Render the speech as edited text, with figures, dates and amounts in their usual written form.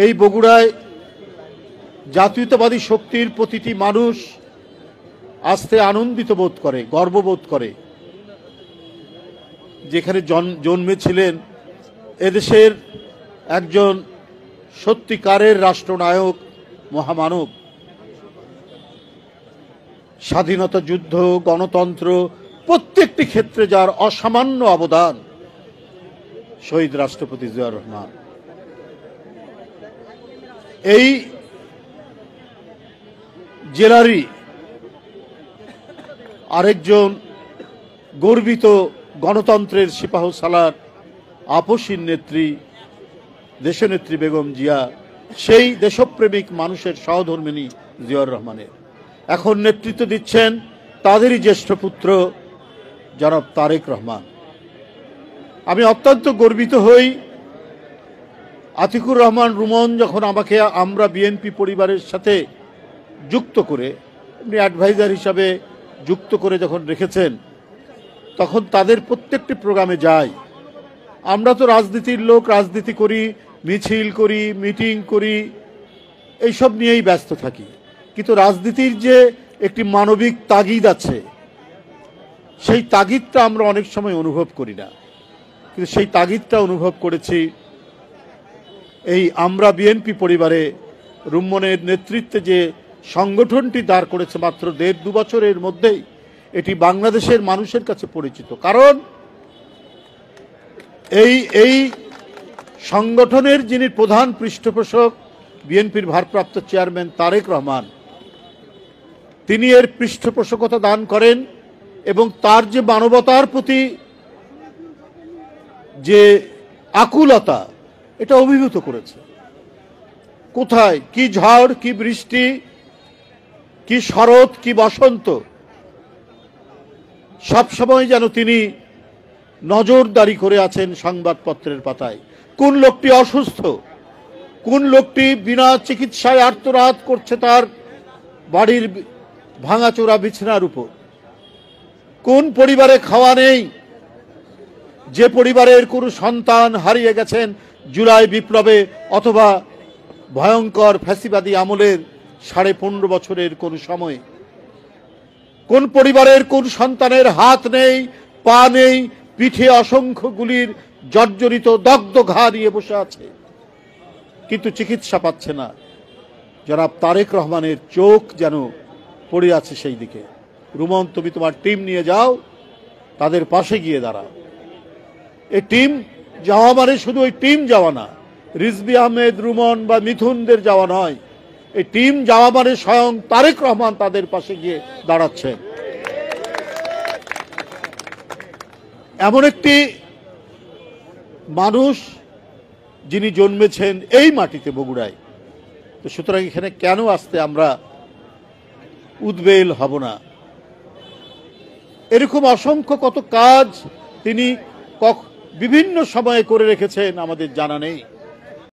এই বগুড়ায় জাতীয়তাবাদী শক্তির প্রতিটি মানুষ আস্তে আনন্দিত বোধ করে, গর্ববোধ করে। যেখানে জন্মেছিলেন এদেশের একজন সত্যিকারের রাষ্ট্রনায়ক, মহামানব। স্বাধীনতা যুদ্ধ, গণতন্ত্র প্রত্যেকটি ক্ষেত্রে যার অসামান্য অবদান, শহীদ রাষ্ট্রপতি জিয়াউর রহমান। এই জেলারই আরেকজন গর্বিত গণতন্ত্রের সিপাহসালার আপসীর নেত্রী, দেশনেত্রী বেগম জিয়া, সেই দেশপ্রেমিক মানুষের সহধর্মিণী জিয়াউর রহমানের এখন নেতৃত্ব দিচ্ছেন তাদেরই জ্যেষ্ঠ পুত্র জনাব তারেক রহমান। আমি অত্যন্ত গর্বিত হই। আতিকুর রহমান রুমন যখন আমাকে আমরা বিএনপি পরিবারের সাথে যুক্ত করে, অ্যাডভাইজার হিসাবে যুক্ত করে যখন রেখেছেন, তখন তাদের প্রত্যেকটি প্রোগ্রামে যাই। আমরা তো রাজনীতির লোক, রাজনীতি করি, মিছিল করি, মিটিং করি, এইসব নিয়েই ব্যস্ত থাকি। কিন্তু রাজনীতির যে একটি মানবিক তাগিদ আছে, সেই তাগিদটা আমরা অনেক সময় অনুভব করি না। কিন্তু সেই তাগিদটা অনুভব করেছি এই আমরা বিএনপি পরিবারে। রুম্মনের নেতৃত্বে যে সংগঠনটি দাঁড় করেছে মাত্র ১.৫-২ বছরের মধ্যেই, এটি বাংলাদেশের মানুষের কাছে পরিচিত। কারণ এই সংগঠনের যিনি প্রধান পৃষ্ঠপোষক, বিএনপির ভারপ্রাপ্ত চেয়ারম্যান তারেক রহমান, তিনি এর পৃষ্ঠপোষকতা দান করেন এবং তার যে মানবতার প্রতি যে আকুলতা, এটা অভিভূত করেছে। কোথায় কি ঝড়, কি বৃষ্টি, কি শরৎ, কি বসন্ত, সবসময় যেন তিনি নজরদারি করে আছেন সংবাদপত্রের পাতায়। কোন লোকটি অসুস্থ, কোন লোকটি বিনা চিকিৎসায় আর্তনাদ করছে তার বাড়ির ভাঙাচোরা বিছানার উপর, কোন পরিবারে খাওয়া নেই, যে পরিবারের কোন সন্তান হারিয়ে গেছেন জুলাই বিপ্লবে অথবা ভয়ঙ্কর ফ্যাসিবাদী আমলের 15.5 বছরের কোন সময়, কোন পরিবারের কোন সন্তানের হাত নেই, পা নেই, পিঠে অসংখ্য গুলির জর্জরিত দগ্ধ ঘা নিয়ে বসে আছে, কিন্তু চিকিৎসা পাচ্ছে না। জনাব তারেক রহমানের চোখ যেন পড়ে আছে সেই দিকে। রুমন, তুমি তোমার টিম নিয়ে যাও, তাদের পাশে গিয়ে দাঁড়াও। এই টিম যাওয়া মানে শুধু ওই টিম যাওয়া না, রিজভী আহমেদ, রুমন বা মিথুনদের যাওয়া নয়। এই টিম যাওয়া মানে স্বয়ং তারেক রহমান তাদের পাশে গিয়ে দাঁড়াচ্ছেন। এমন একটি মানুষ যিনি জন্মেছেন এই মাটিতে, বগুড়ায়। তো সুতরাং এখানে কেন আসতে আমরা উদ্বেল হব না? এরকম অসংখ্য কত কাজ তিনি বিভিন্ন সময়ে করে রেখেছেন আমাদের জানা নেই।